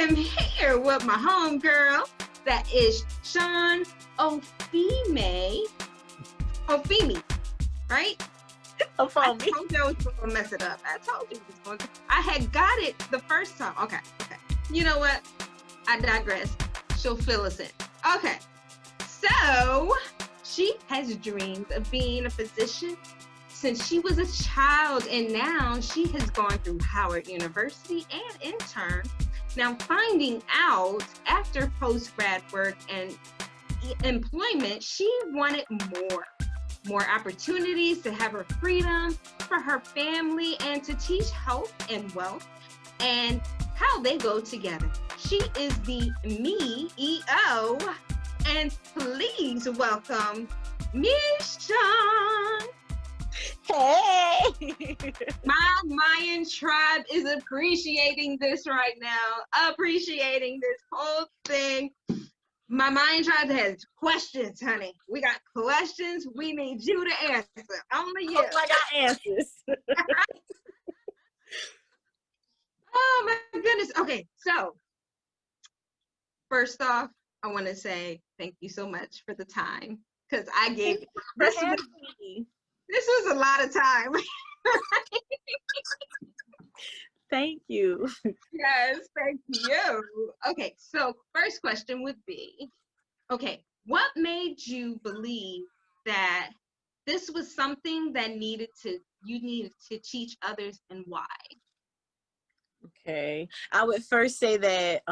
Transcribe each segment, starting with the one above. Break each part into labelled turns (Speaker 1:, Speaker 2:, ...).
Speaker 1: am here with my homegirl, that is Sean Ofime. Ofime, right? I
Speaker 2: Follow me.
Speaker 1: told you I was going to mess it up. I told you it was going to. I had got it the first time. Okay. You know what? I digress. She'll fill us in. Okay. So, she has dreamed of being a physician since she was a child, and now she has gone through Howard University and intern. Now, finding out after post-grad work and employment, she wanted more opportunities to have her freedom for her family and to teach health and wealth and how they go together. She is the Me-EO, and please welcome Michon.
Speaker 2: Hey.
Speaker 1: My Mayan tribe is appreciating this right now, appreciating this whole thing. My Mayan tribe has questions, honey. We got questions. We need you to answer. Only you.
Speaker 2: Oh, I got answers.
Speaker 1: Oh my goodness. Okay, so first off, I want to say thank you so much for the time because I gave this was a lot of time.
Speaker 2: Thank you.
Speaker 1: Yes, thank you. Okay, so first question would be, okay, what made you believe that this was something that you needed to teach others, and why?
Speaker 2: Okay. I would first say that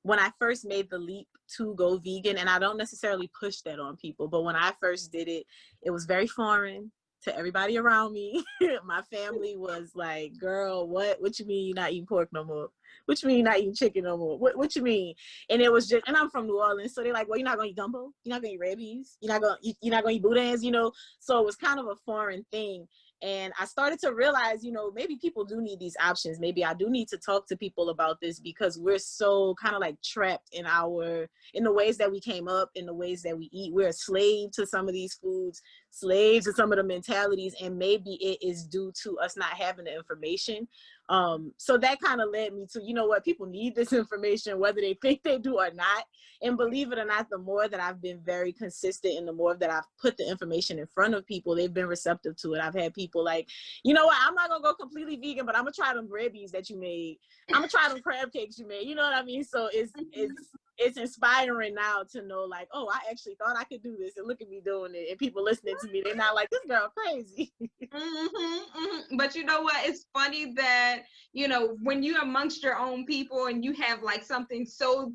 Speaker 2: when I first made the leap to go vegan, and I don't necessarily push that on people, but when I first did it, it was very foreign to everybody around me. My family was like, girl, what you mean you're not eating pork no more? What you mean you're not eating chicken no more? What you mean? And it was just, and I'm from New Orleans, so they're like, well, you're not gonna eat gumbo, you're not gonna eat red beans, you're not gonna eat boudins, you know. So it was kind of a foreign thing. And I started to realize, you know, maybe people do need these options. Maybe I do need to talk to people about this because we're so kind of like trapped in the ways that we came up, in the ways that we eat. We're a slave to some of these foods, slaves to some of the mentalities, and maybe it is due to us not having the information. So that kind of led me to, you know what, people need this information, whether they think they do or not. And believe it or not, the more that I've been very consistent and the more that I've put the information in front of people, they've been receptive to it. I've had people like, you know what, I'm not gonna go completely vegan, but I'm gonna try them bread beans that you made. I'm gonna try them crab cakes you made. You know what I mean? So it's inspiring now to know, like, oh, I actually thought I could do this, and look at me doing it. And people listening to me, they're not like, this girl crazy.
Speaker 1: But you know what? It's funny that, you know, when you're amongst your own people and you have like something so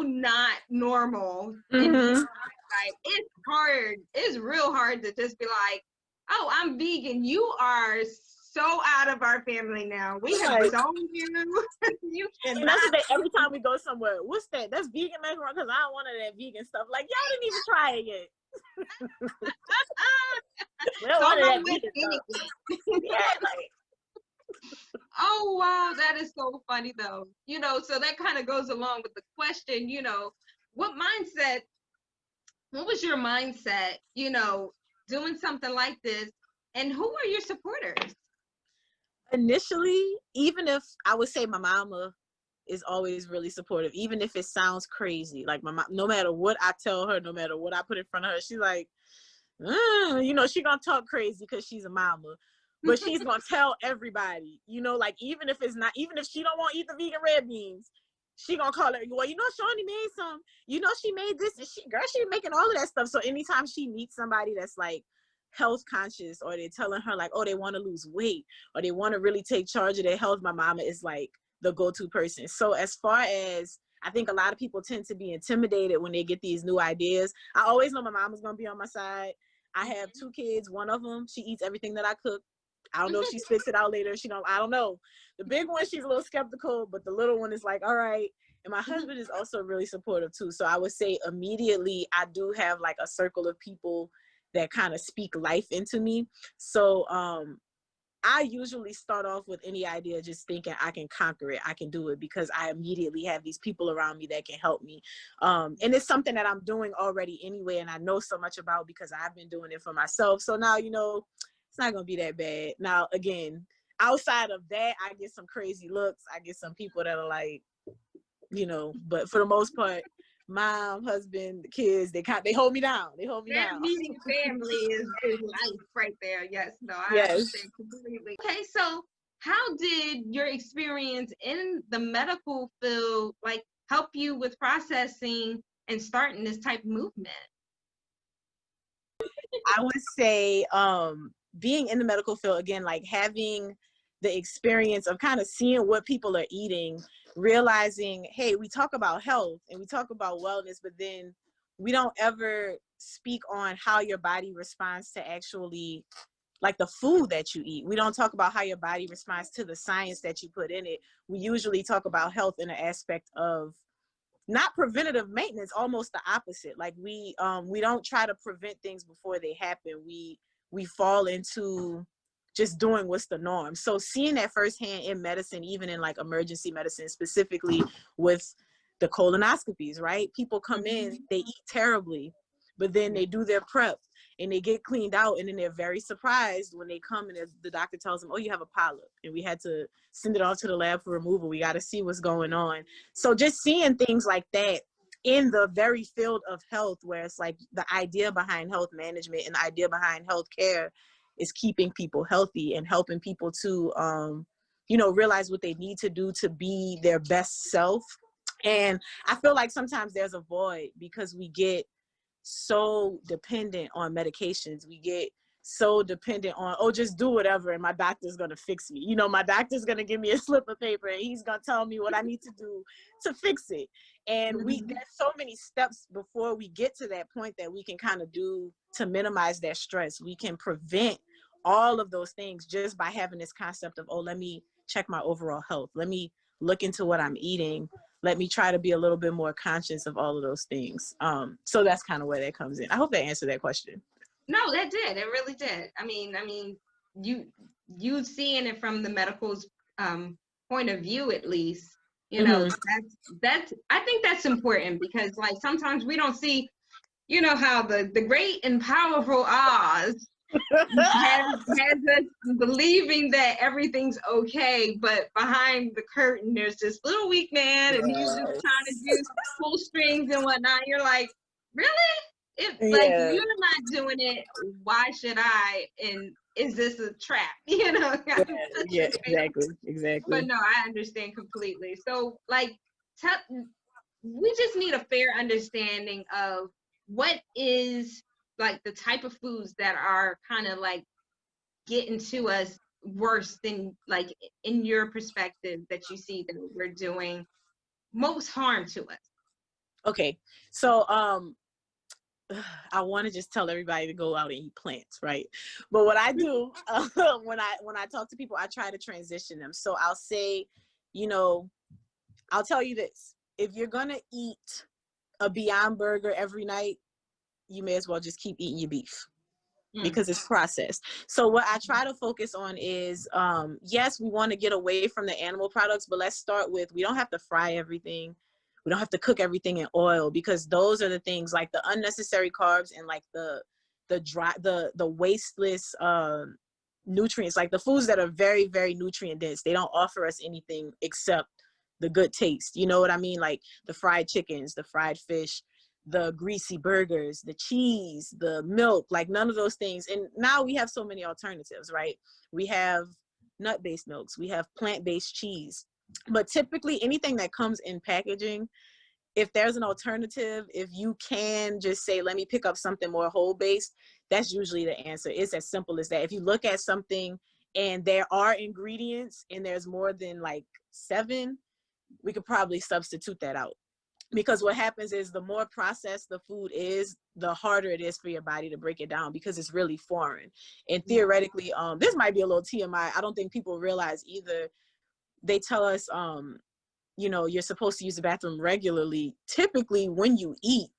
Speaker 1: not normal, and like it's real hard to just be like, oh, I'm vegan. You are so out of our family now. We have disowned you. You cannot.
Speaker 2: And that's the thing, every time we go somewhere, what's that? That's vegan macaroni, because I don't want any of that vegan stuff. Like, y'all didn't even try it yet.
Speaker 1: Oh wow, that is so funny though. You know, so that kind of goes along with the question, you know, what was your mindset, you know, doing something like this, and who are your supporters?
Speaker 2: Initially, even if I would say my mama is always really supportive, even if it sounds crazy, like my mom, no matter what I tell her, no matter what I put in front of her, she's like, you know, she gonna talk crazy because she's a mama, but she's gonna tell everybody, you know, like even if she don't want to eat the vegan red beans, she gonna call her, well, you know, Shawnee made some, you know, she made this, and she making all of that stuff. So anytime she meets somebody that's like health conscious, or they're telling her like, oh, they want to lose weight, or they want to really take charge of their health, my mama is like the go-to person. So as far as, I think a lot of people tend to be intimidated when they get these new ideas, I always know my mama's gonna be on my side. I have 2 kids. One of them, she eats everything that I cook. I don't know if she spits it out later. I don't know. The big one, she's a little skeptical, but the little one is like, all right. And my husband is also really supportive too. So I would say immediately I do have like a circle of people that kind of speak life into me. So I usually start off with any idea just thinking I can conquer it, I can do it, because I immediately have these people around me that can help me. And it's something that I'm doing already anyway, and I know so much about because I've been doing it for myself. So now, you know, it's not going to be that bad. Now, again, outside of that, I get some crazy looks. I get some people that are like, you know, but for the most part, mom, husband, the kids, they hold me down. They hold me
Speaker 1: That
Speaker 2: down.
Speaker 1: meeting family is life right there. Yes, no, I
Speaker 2: Yes.
Speaker 1: understand completely. Okay, so how did your experience in the medical field like help you with processing and starting this type of movement?
Speaker 2: I would say being in the medical field, again, like having the experience of kind of seeing what people are eating, realizing, hey, we talk about health and we talk about wellness, but then we don't ever speak on how your body responds to actually like the food that you eat. We don't talk about how your body responds to the science that you put in it. We usually talk about health in an aspect of not preventative maintenance, almost the opposite. Like we don't try to prevent things before they happen. We fall into just doing what's the norm. So seeing that firsthand in medicine, even in like emergency medicine, specifically with the colonoscopies, right? People come in, they eat terribly, but then they do their prep and they get cleaned out, and then they're very surprised when they come and the doctor tells them, oh, you have a polyp, and we had to send it off to the lab for removal. We got to see what's going on. So just seeing things like that in the very field of health, where it's like the idea behind health management and the idea behind health care is keeping people healthy and helping people to, you know, realize what they need to do to be their best self. And I feel like sometimes there's a void because we get so dependent on medications. We get so dependent on, oh, just do whatever and my doctor's gonna fix me. You know, my doctor's gonna give me a slip of paper and he's gonna tell me what I need to do to fix it. And there's so many steps before we get to that point that we can kind of do to minimize that stress. We can prevent all of those things just by having this concept of, oh, let me check my overall health. Let me look into what I'm eating. Let me try to be a little bit more conscious of all of those things. So that's kind of where that comes in. I hope that answered that question.
Speaker 1: No, that did. It really did. I mean, you seeing it from the medical's point of view, at least, you know, that's I think that's important because like sometimes we don't see, you know, how the great and powerful Oz has us believing that everything's okay, but behind the curtain there's this little weak man and he's just trying to do pull strings and whatnot. You're like, really? If like you're not doing it, why should I? And is this a trap? You know?
Speaker 2: Yeah, exactly.
Speaker 1: But no, I understand completely. So like, we just need a fair understanding of what is like the type of foods that are kind of like getting to us worse than like in your perspective that you see that we're doing most harm to us.
Speaker 2: Okay, so I want to just tell everybody to go out and eat plants, right? But what I do when I talk to people, I try to transition them. So I'll say, you know, I'll tell you this: if you're gonna eat a Beyond Burger every night, you may as well just keep eating your beef because it's processed. So what I try to focus on is, yes, we want to get away from the animal products, but let's start with, we don't have to fry everything. We don't have to cook everything in oil, because those are the things like the unnecessary carbs and like the wasteless nutrients, like the foods that are very, very nutrient dense. They don't offer us anything except the good taste. You know what I mean? Like the fried chickens, the fried fish, the greasy burgers, the cheese, the milk, like none of those things. And now we have so many alternatives, right? We have nut-based milks, we have plant-based cheese. But typically anything that comes in packaging, if there's an alternative, if you can just say, let me pick up something more whole-based, that's usually the answer. It's as simple as that. If you look at something and there are ingredients and there's more than like 7, we could probably substitute that out. Because what happens is the more processed the food is, the harder it is for your body to break it down because it's really foreign. And theoretically, this might be a little TMI. I don't think people realize either. They tell us, you know, you're supposed to use the bathroom regularly. Typically, when you eat,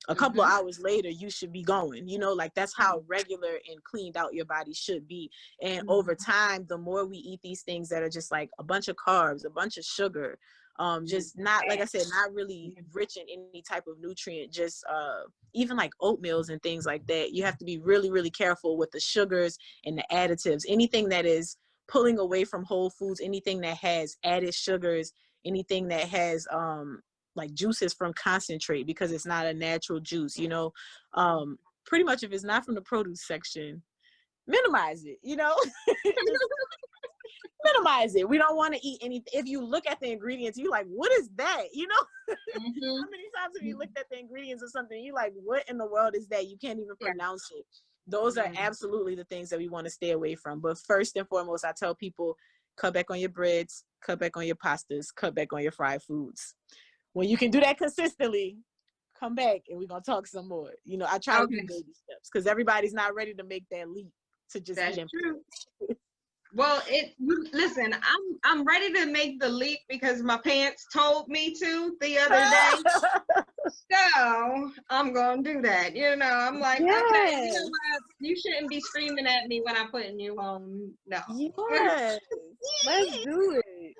Speaker 2: a couple of hours later, you should be going, you know, like that's how regular and cleaned out your body should be. And over time, the more we eat these things that are just like a bunch of carbs, a bunch of sugar, just not, like I said, not really rich in any type of nutrient, just even like oatmeals and things like that. You have to be really, really careful with the sugars and the additives. Anything that is pulling away from whole foods, anything that has added sugars, anything that has like juices from concentrate, because it's not a natural juice, you know. Pretty much if it's not from the produce section, minimize it, you know. Just minimize it. We don't want to eat anything. If you look at the ingredients, you like, what is that? You know,
Speaker 1: Mm-hmm.
Speaker 2: how many times have you looked at the ingredients of something, you like, what in the world is that? You can't even pronounce it. Those are absolutely the things that we want to stay away from. But first and foremost, I tell people, cut back on your breads, cut back on your pastas, cut back on your fried foods. When you can do that consistently, come back and we're gonna talk some more. You know, I try to do baby steps because everybody's not ready to make that leap to just
Speaker 1: That's
Speaker 2: eat
Speaker 1: true. Well, listen, I'm ready to make the leap because my parents told me to the other day. So I'm gonna do that. You know, I'm like, okay, you know what? You shouldn't be screaming at me when I'm putting you on. No.
Speaker 2: Yes. Let's do it.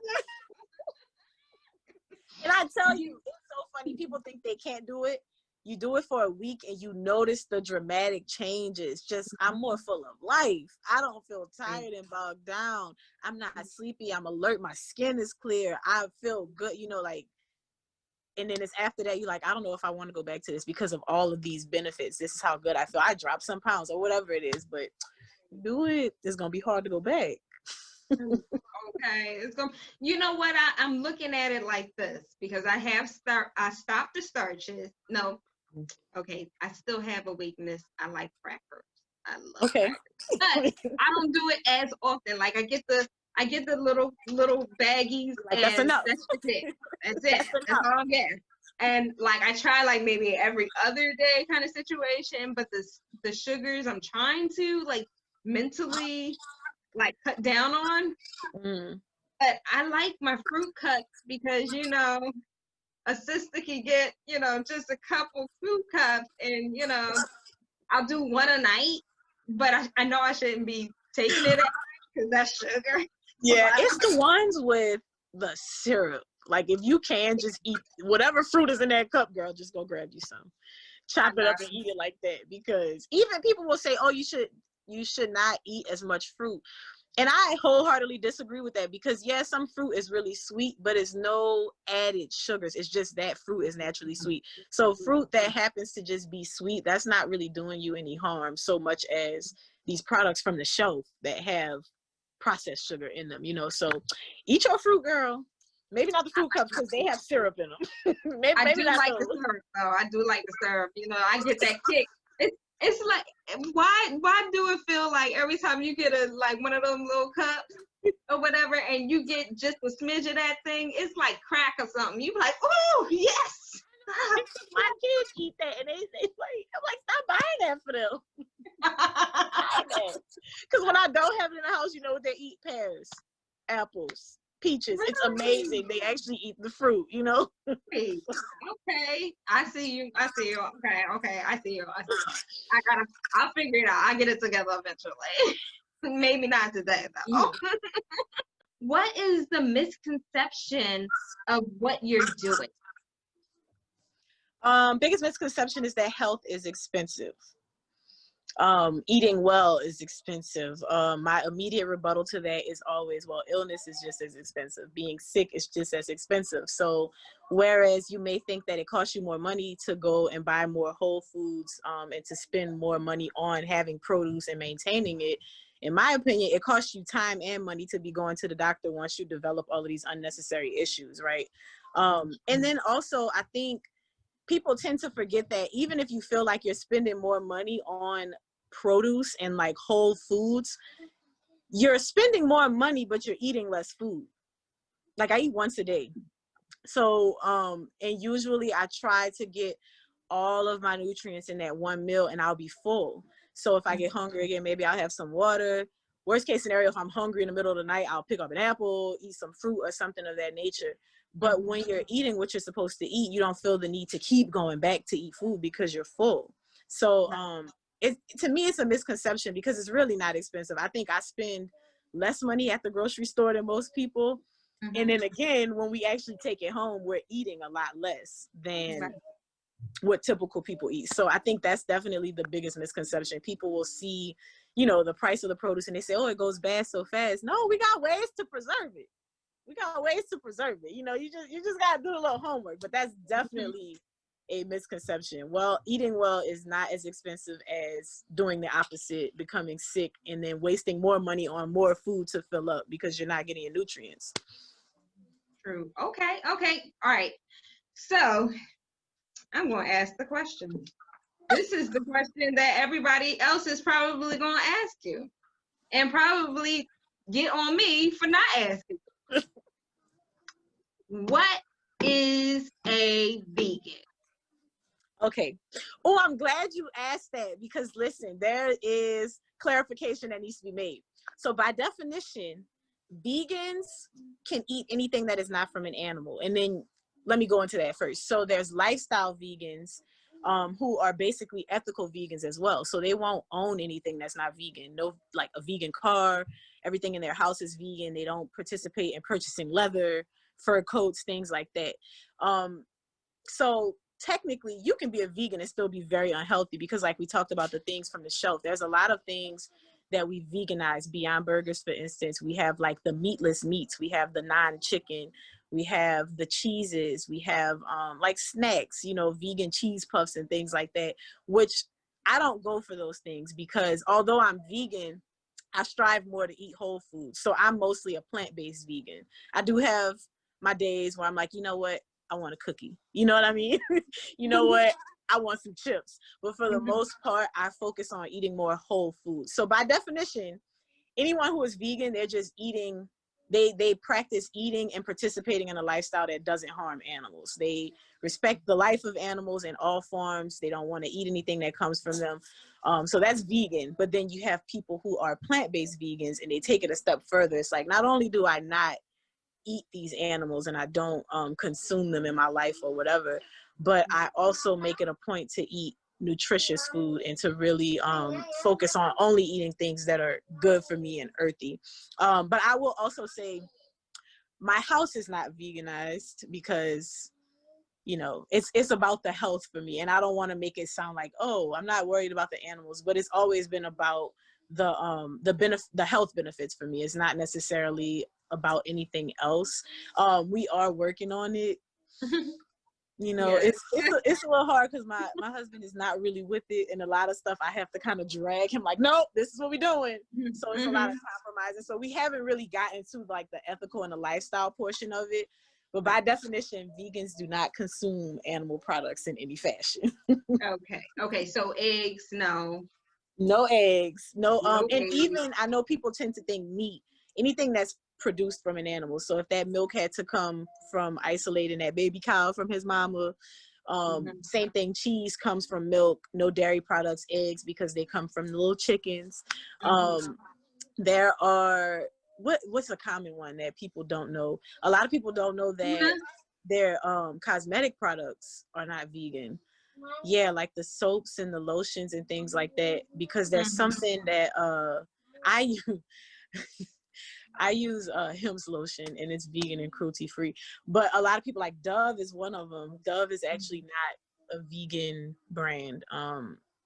Speaker 2: And I tell you, it's so funny. People think they can't do it. You do it for a week and you notice the dramatic changes. Just, I'm more full of life. I don't feel tired and bogged down. I'm not sleepy. I'm alert. My skin is clear. I feel good, you know, like, and then it's after that, you're like, I don't know if I want to go back to this because of all of these benefits. This is how good I feel. I dropped some pounds or whatever it is, but do it. It's going to be hard to go back.
Speaker 1: Okay, it's going. You know what? I'm looking at it like this because I stopped the starches. No, okay. I still have a weakness. I like crackers. I love crackers, but I don't do it as often. Like I get the little baggies,
Speaker 2: Like,
Speaker 1: and
Speaker 2: that's enough.
Speaker 1: that's it. That's it. That's all I'm getting. And like I try like maybe every other day kind of situation, but the sugars I'm trying to like mentally like cut down on. But I like my fruit cuts because, you know, a sister can get, you know, just a couple fruit cups and, you know, I'll do one a night, but I know I shouldn't be taking it because that's sugar.
Speaker 2: Yeah, it's the ones with the syrup. Like if you can just eat whatever fruit is in that cup, girl, just go grab you some. Chop it up and eat it like that, because even people will say, oh, you should not eat as much fruit. And I wholeheartedly disagree with that because, yes, some fruit is really sweet, but it's no added sugars. It's just that fruit is naturally sweet. So fruit that happens to just be sweet, that's not really doing you any harm so much as these products from the shelf that have processed sugar in them, you know. So eat your fruit, girl. Maybe not the fruit cups because they have syrup in them.
Speaker 1: I
Speaker 2: maybe
Speaker 1: do
Speaker 2: not
Speaker 1: like
Speaker 2: those.
Speaker 1: the syrup, though. I do like the syrup. You know, I get that kick. It's like, why do it feel like every time you get one of those little cups or whatever, and you get just a smidge of that thing, it's like crack or something. You be like, oh yes.
Speaker 2: My kids eat that, and they like, I'm like, stop buying that for them. Because when I don't have it in the house, you know what they eat? Pears, apples, peaches. Really? It's amazing. They actually eat the fruit, you know.
Speaker 1: Okay, I see you. Okay, I see you. I'll figure it out. I'll get it together eventually. Maybe not today though. What is the misconception of what you're doing?
Speaker 2: Biggest misconception is that health is expensive. Eating well is expensive. My immediate rebuttal to that is always, well, illness is just as expensive. Being sick is just as expensive. So whereas you may think that it costs you more money to go and buy more whole foods and to spend more money on having produce and maintaining it, in my opinion, it costs you time and money to be going to the doctor once you develop all of these unnecessary issues, right? And then also, I think people tend to forget that even if you feel like you're spending more money on produce and like whole foods, you're spending more money, but you're eating less food. Like I eat once a day. So, and usually I try to get all of my nutrients in that one meal and I'll be full. So if I get hungry again, maybe I'll have some water. Worst case scenario, if I'm hungry in the middle of the night, I'll pick up an apple, eat some fruit or something of that nature. But when you're eating what you're supposed to eat, you don't feel the need to keep going back to eat food because you're full. So to me, it's a misconception because it's really not expensive. I think I spend less money at the grocery store than most people. And then again, when we actually take it home, we're eating a lot less than what typical people eat. So I think that's definitely the biggest misconception. People will see, you know, the price of the produce and they say, oh, it goes bad so fast. No, we got ways to preserve it. we got ways to preserve it. You know, you just gotta do a little homework. But that's definitely a misconception. Well, eating well is not as expensive as doing the opposite, becoming sick and then wasting more money on more food to fill up because you're not getting your nutrients.
Speaker 1: True. Okay. Okay. All right. So I'm going to ask the question. This is the question that everybody else is probably going to ask you, and probably get on me for not asking. What is a vegan?
Speaker 2: Okay. Oh, I'm glad you asked that, because listen, there is clarification that needs to be made. So by definition, vegans can eat anything that is not from an animal. And then let me go into that first. So there's lifestyle vegans who are basically ethical vegans as well. So they won't own anything that's not vegan. No, like a vegan car, everything in their house is vegan. They don't participate in purchasing leather, fur coats, things like that. So technically you can be a vegan and still be very unhealthy, because like we talked about the things from the shelf, there's a lot of things that we veganize beyond burgers. For instance, we have like the meatless meats, we have the non-chicken, we have the cheeses, we have like snacks, you know, vegan cheese puffs and things like that, which I don't go for those things, because although I'm vegan, I strive more to eat whole foods. So I'm mostly a plant-based vegan. I do have my days where I'm like, you know what, I want a cookie. You know what I mean? You know what? I want some chips. But for the most part, I focus on eating more whole foods. So by definition, anyone who is vegan, they're just eating, they practice eating and participating in a lifestyle that doesn't harm animals. They respect the life of animals in all forms. They don't want to eat anything that comes from them. So that's vegan. But then you have people who are plant-based vegans, and they take it a step further. It's like, not only do I not eat these animals and I don't consume them in my life or whatever, but I also make it a point to eat nutritious food and to really focus on only eating things that are good for me and earthy. But I will also say my house is not veganized, because you know, it's about the health for me, and I don't want to make it sound like, oh, I'm not worried about the animals, but it's always been about the health benefits for me. It's not necessarily about anything else. We are working on it. You know,
Speaker 1: Yes.
Speaker 2: it's a little hard, because my husband is not really with it, and a lot of stuff I have to kind of drag him, like, nope, this is what we're doing. So it's a lot of compromising. So we haven't really gotten to like the ethical and the lifestyle portion of it. But by definition, vegans do not consume animal products in any fashion.
Speaker 1: Okay. Okay. So eggs, no.
Speaker 2: No eggs, no
Speaker 1: No
Speaker 2: and
Speaker 1: eggs.
Speaker 2: even I know people tend to think meat, anything that's produced from an animal. So if that milk had to come from isolating that baby cow from his mama, same thing, cheese comes from milk. No dairy products, eggs, because they come from little chickens. There are what's a common one that people don't know? A lot of people don't know that their cosmetic products are not vegan. Yeah, like the soaps and the lotions and things like that, because there's something that I use. I use Hims lotion, and it's vegan and cruelty free. But a lot of people, like Dove is one of them. Dove is actually not a vegan brand.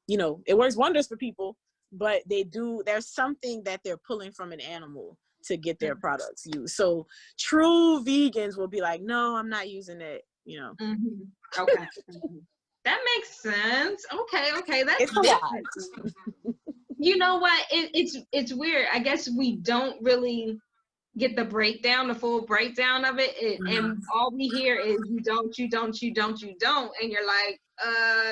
Speaker 2: You know, it works wonders for people, but there's something that they're pulling from an animal to get their products used. So true vegans will be like, no, I'm not using that, you know.
Speaker 1: Okay. That makes sense. Okay, that's
Speaker 2: It's a
Speaker 1: different.
Speaker 2: lot.
Speaker 1: You know what? It's weird. I guess we don't really get the full breakdown of it, and all we hear is you don't, and you're like,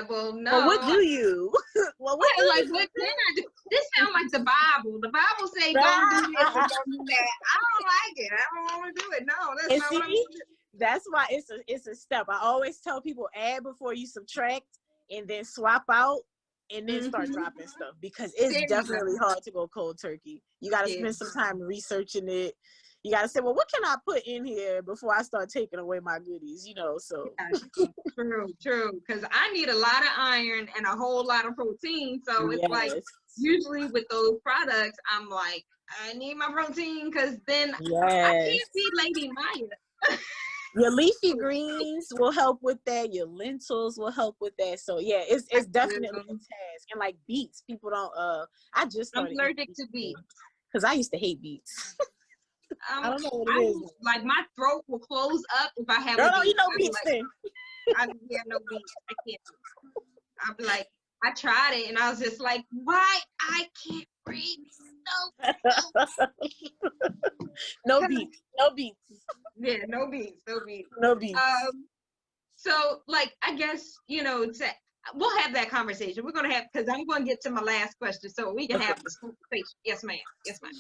Speaker 1: well, no.
Speaker 2: Well, what do you? Well, what do
Speaker 1: like,
Speaker 2: you?
Speaker 1: what can I do? This sounds like the Bible. The Bible say don't do this and don't do that. I don't like it. I don't want to do it. No, that's
Speaker 2: And
Speaker 1: not
Speaker 2: see,
Speaker 1: what I'm gonna do.
Speaker 2: that's why it's a step. I always tell people, add before you subtract, and then swap out, and then start dropping stuff, because it's definitely hard to go cold turkey. You got to spend some time researching it. You got to say, well, what can I put in here before I start taking away my goodies, you know? So
Speaker 1: True, because I need a lot of iron and a whole lot of protein. So it's like, usually with those products, I'm like, I need my protein, because then I can't be Lady Myya.
Speaker 2: Your leafy greens will help with that. Your lentils will help with that. So yeah, it's definitely a task. And like beets, people don't. I just started.
Speaker 1: I'm allergic to beets
Speaker 2: because I used to hate beets. I don't know what
Speaker 1: I
Speaker 2: it is.
Speaker 1: will, like, my throat will close up if I have
Speaker 2: Girl,
Speaker 1: a
Speaker 2: don't
Speaker 1: beat.
Speaker 2: eat no
Speaker 1: I'll be
Speaker 2: beets
Speaker 1: like,
Speaker 2: then.
Speaker 1: yeah, no beat. I can't. I'll be like, I tried it and I was just like, why I can't breathe?
Speaker 2: No
Speaker 1: No.
Speaker 2: beets. No beets.
Speaker 1: Yeah, no beats, no beats.
Speaker 2: No beets.
Speaker 1: So like, I guess, we'll have that conversation. We're gonna have, because I'm going to get to my last question, so we can have this conversation. Yes, ma'am. Yes, ma'am.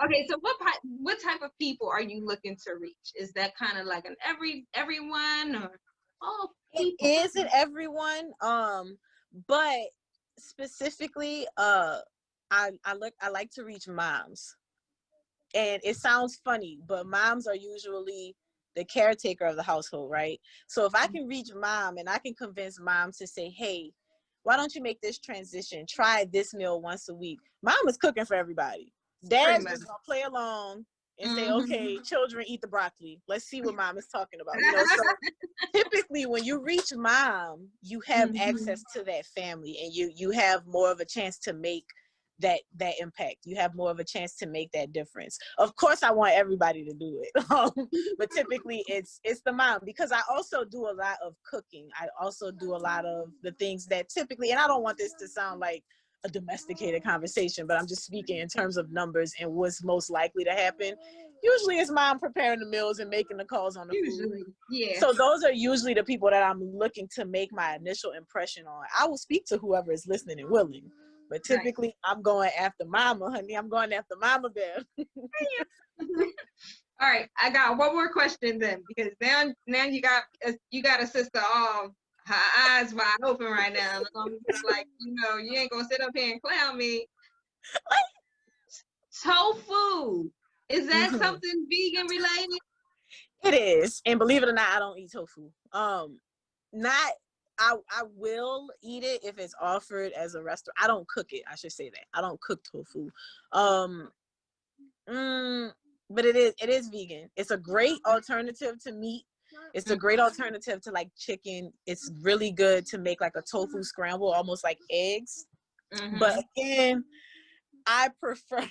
Speaker 1: Okay, so what type of people are you looking to reach? Is that kind of like an everyone, or all people?
Speaker 2: It isn't everyone, but specifically, I like to reach moms, and it sounds funny, but moms are usually the caretaker of the household, right? So if I can reach mom and I can convince mom to say, hey, why don't you make this transition? Try this meal once a week. Mom is cooking for everybody. Dad's just gonna play along and say, okay, children eat the broccoli. Let's see what mom is talking about. So typically when you reach mom, you have access to that family, and you have more of a chance to make that impact. You have more of a chance to make that difference. Of course, I want everybody to do it, but typically it's the mom, because I also do a lot of cooking. I also do a lot of the things that typically, and I don't want this to sound like a domesticated conversation, but I'm just speaking in terms of numbers and what's most likely to happen. Usually it's mom preparing the meals and making the calls on the food.
Speaker 1: Yeah.
Speaker 2: So those are usually the people that I'm looking to make my initial impression on. I will speak to whoever is listening and willing, but typically I'm going after mama, honey. I'm going after mama bear.
Speaker 1: All right, I got one more question then, because now you got a sister all her eyes wide open right now. I'm just like, you ain't gonna sit up here and clown me. Tofu, is that something vegan related?
Speaker 2: It is, and believe it or not, I don't eat tofu. Not I will eat it if it's offered as a restaurant. I don't cook it. I should say that I don't cook tofu. But it is vegan. It's a great alternative to meat. It's a great alternative to like chicken. It's really good to make like a tofu scramble, almost like eggs. But again, I prefer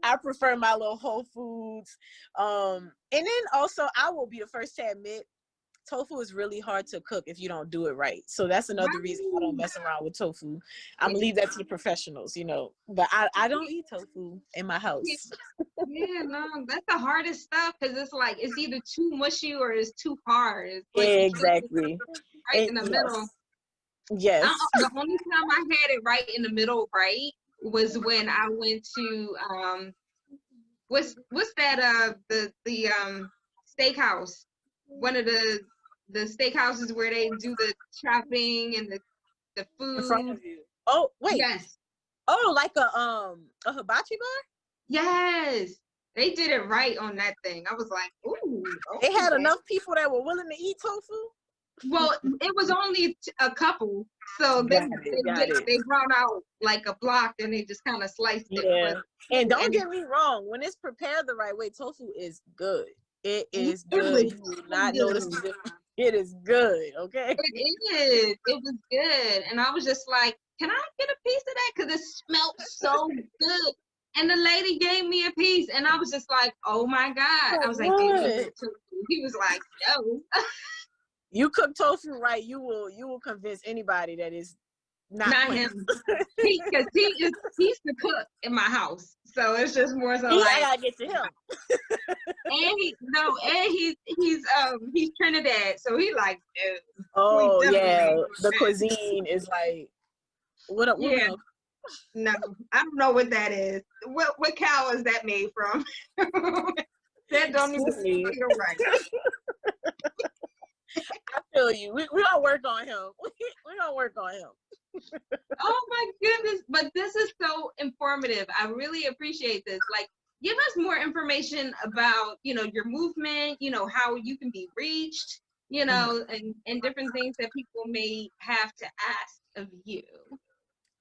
Speaker 2: I prefer my little Whole Foods. And then also I will be the first to admit, tofu is really hard to cook if you don't do it right. So that's another reason I don't mess around with tofu. I'm gonna leave that to the professionals, But I don't eat tofu in my house.
Speaker 1: Yeah, no, that's the hardest stuff, because it's like it's either too mushy or it's too hard. It's like
Speaker 2: Exactly.
Speaker 1: right in the middle.
Speaker 2: Yes.
Speaker 1: The only time I had it right in the middle, right, was when I went to what's that the steakhouse, one of the steakhouses where they do the chopping and the food
Speaker 2: in front of you. Oh wait.
Speaker 1: Yes.
Speaker 2: Oh, like a hibachi bar?
Speaker 1: Yes. They did it right on that thing. I was like, ooh.
Speaker 2: Okay. They had enough people that were willing to eat tofu?
Speaker 1: Well, it was only a couple, so they brought out like a block and they just kind of sliced it.
Speaker 2: Yeah, and don't get me wrong, when it's prepared the right way, tofu is good. It is good. You will not notice the difference. It is good, okay?
Speaker 1: It is. It was good, and I was just like, "Can I get a piece of that?" Because it smelled so good. And the lady gave me a piece, and I was just like, "Oh my god!" I was like, "He was like, no."
Speaker 2: You cook tofu right, you will convince anybody that is not
Speaker 1: him. Because he's the cook in my house, so it's just more so
Speaker 2: I gotta get to him.
Speaker 1: and he's Trinidad, so he like, dude.
Speaker 2: Oh yeah, the cuisine is like what?
Speaker 1: Yeah. No, I don't know what that is. What cow is that made from? That don't even feel right.
Speaker 2: I feel you. We gonna work on him. We gonna work on him.
Speaker 1: Oh my goodness! But this is so informative. I really appreciate this. Like, give us more information about your movement. How you can be reached. And different things that people may have to ask of you.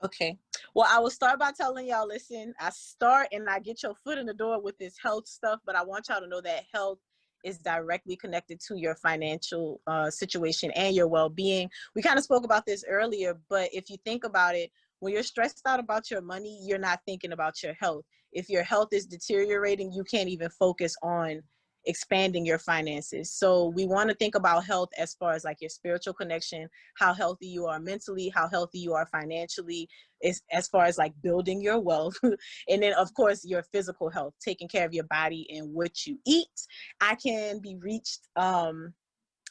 Speaker 2: Okay. Well, I will start by telling y'all, listen, I start and I get your foot in the door with this health stuff, but I want y'all to know that health is directly connected to your financial situation and your well-being. We kind of spoke about this earlier, but if you think about it, when you're stressed out about your money, you're not thinking about your health. If your health is deteriorating, you can't even focus on expanding your finances. So we want to think about health as far as like your spiritual connection, how healthy you are mentally, how healthy you are financially, as far as like building your wealth. And then of course your physical health, taking care of your body and what you eat. I can be reached on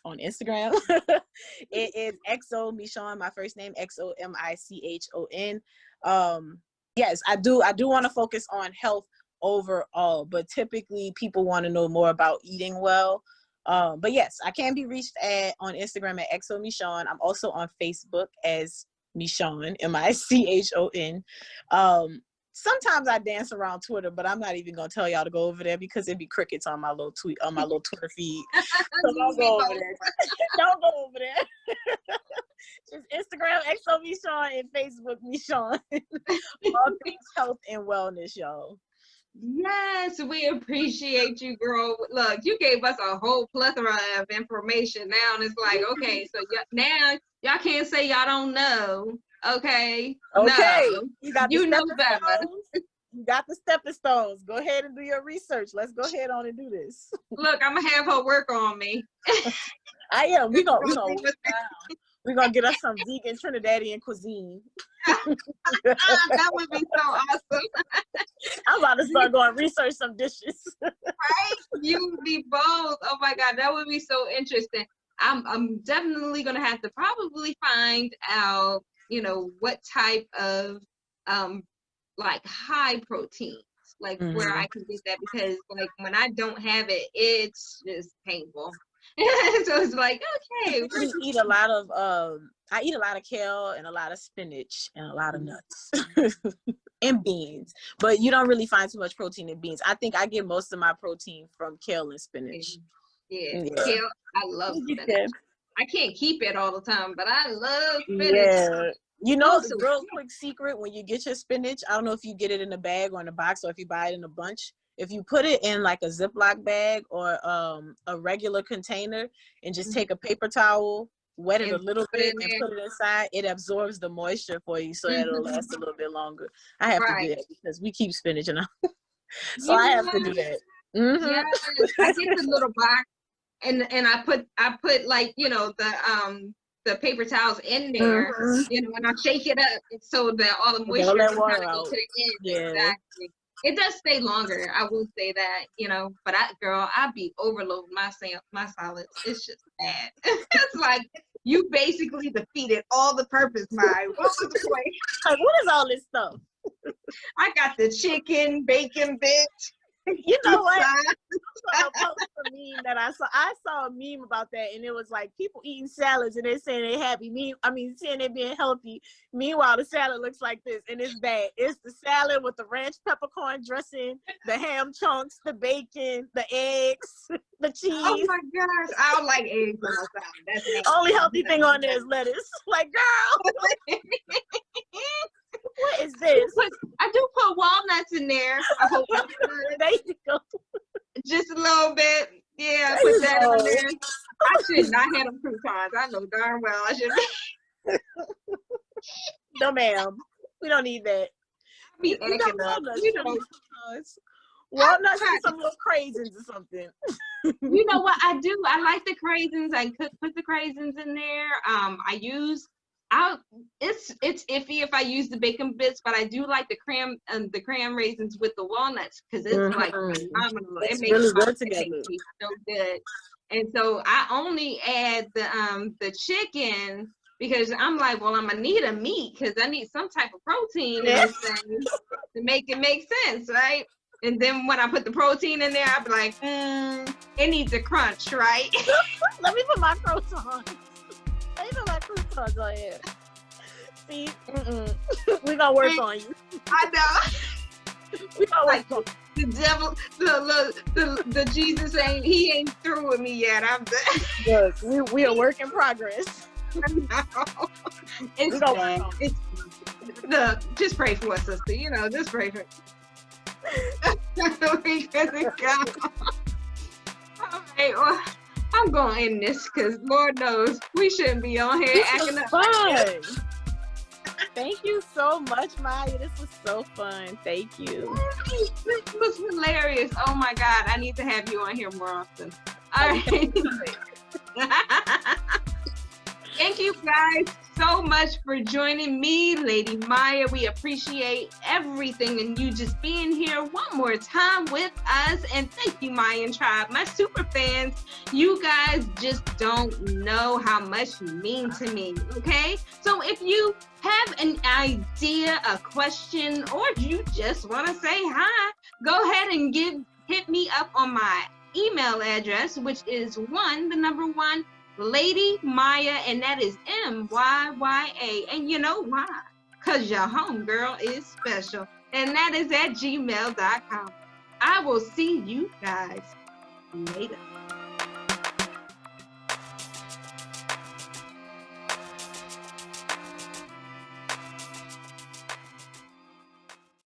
Speaker 2: Instagram. It is XOMichon, my first name, XOMichon. Yes, I do want to focus on health overall, but typically people want to know more about eating well. But yes, I can be reached on Instagram at XOMichon. I'm also on Facebook as Michon, Michon. Sometimes I dance around Twitter, but I'm not even gonna tell y'all to go over there because it'd be crickets on my little Twitter feed. So don't go over there. Don't go over there. Just Instagram XOMichon and Facebook Michon. All things health and wellness, y'all.
Speaker 1: Yes, we appreciate you, girl. Look, you gave us a whole plethora of information. Now and it's like, okay, so now y'all can't say y'all don't know. Okay.
Speaker 2: Okay.
Speaker 1: No,
Speaker 2: You
Speaker 1: know better.
Speaker 2: You got the stepping stones. Go ahead and do your research. Let's go ahead on and do this.
Speaker 1: Look, I'm gonna have her work on me.
Speaker 2: I am. We're gonna get us some vegan Trinidadian cuisine.
Speaker 1: That would be so awesome.
Speaker 2: I'm about to start going research some dishes.
Speaker 1: Right? You would be both. Oh my God, that would be so interesting. I'm definitely gonna have to probably find out, what type of like high proteins, like where I can get that, because like when I don't have it, it's just painful. So it's like, okay.
Speaker 2: I eat a lot of kale and a lot of spinach and a lot of nuts and beans, but you don't really find too much protein in beans. I think I get most of my protein from kale and spinach.
Speaker 1: Yeah. Kale, I love spinach. I can't keep it all the time, but I love spinach.
Speaker 2: Yeah. The real quick secret, when you get your spinach, I don't know if you get it in a bag or in a box or if you buy it in a bunch. If you put it in like a Ziploc bag or a regular container and just take a paper towel, wet it a little bit and put it inside, it absorbs the moisture for you so that it'll last a little bit longer. I have to do that because we keep spinach and so I have to do that. Mm-hmm.
Speaker 1: Yeah, I get the little box and I put like, the paper towels in there, and I shake it up so that all the moisture can kind of go to the end. Yeah. Exactly. It does stay longer, I will say that, but I be overloading my salads. It's just bad. It's like you basically defeated all the purpose, Myya. What was the point?
Speaker 2: Like, what is all this stuff?
Speaker 1: I got the chicken, bacon bit.
Speaker 2: You know what? I saw a meme about that, and it was like people eating salads and they're saying they're happy. Saying they're being healthy. Meanwhile, the salad looks like this, and it's bad. It's the salad with the ranch peppercorn dressing, the ham chunks, the bacon, the eggs, the cheese.
Speaker 1: Oh my gosh, I don't like eggs on my salad. That's
Speaker 2: the only healthy thing on there is lettuce. Like, girl. What is this?
Speaker 1: I do put walnuts in there. I hope
Speaker 2: there you go.
Speaker 1: Just a little bit. Yeah, I put that on there. I should not have them croutons. I know darn well I should.
Speaker 2: No, ma'am. We don't need that.
Speaker 1: Be acting up.
Speaker 2: Walnuts and some little craisins or something.
Speaker 1: You know what I do? I like the craisins. I could put the craisins in there. It's iffy if I use the bacon bits, but I do like the cram raisins with the walnuts because it's like phenomenal.
Speaker 2: It makes really good together.
Speaker 1: So good. And so I only add the chicken because I'm like, well, I'm gonna need a meat because I need some type of protein in this thing to make it make sense, right? And then when I put the protein in there, I'll be like, it needs a crunch, right?
Speaker 2: Let me put my croutons. See, we gonna work on you.
Speaker 1: I know.
Speaker 2: We gonna work on
Speaker 1: the devil. The Jesus ain't through with me yet. I'm
Speaker 2: done. Look, we are work in progress.
Speaker 1: It's bad. Look, just pray for us, sister. Just pray for. We gotta go. Okay, well, I'm going to end this because Lord knows we shouldn't be on here acting up.
Speaker 2: Fun. Thank you so much, Myya. This was so fun. Thank you.
Speaker 1: This was hilarious. Oh my God, I need to have you on here more often. All right. Thank you guys so much for joining me, Lady Myya. We appreciate everything and you just being here one more time with us. And thank you, Mayan Tribe, my super fans. You guys just don't know how much you mean to me, okay? So if you have an idea, a question, or you just want to say hi, go ahead and hit me up on my email address, which is 1, Lady Myya, and that is Myya. And you know why? Because your homegirl is special. And that is at gmail.com. I will see you guys later.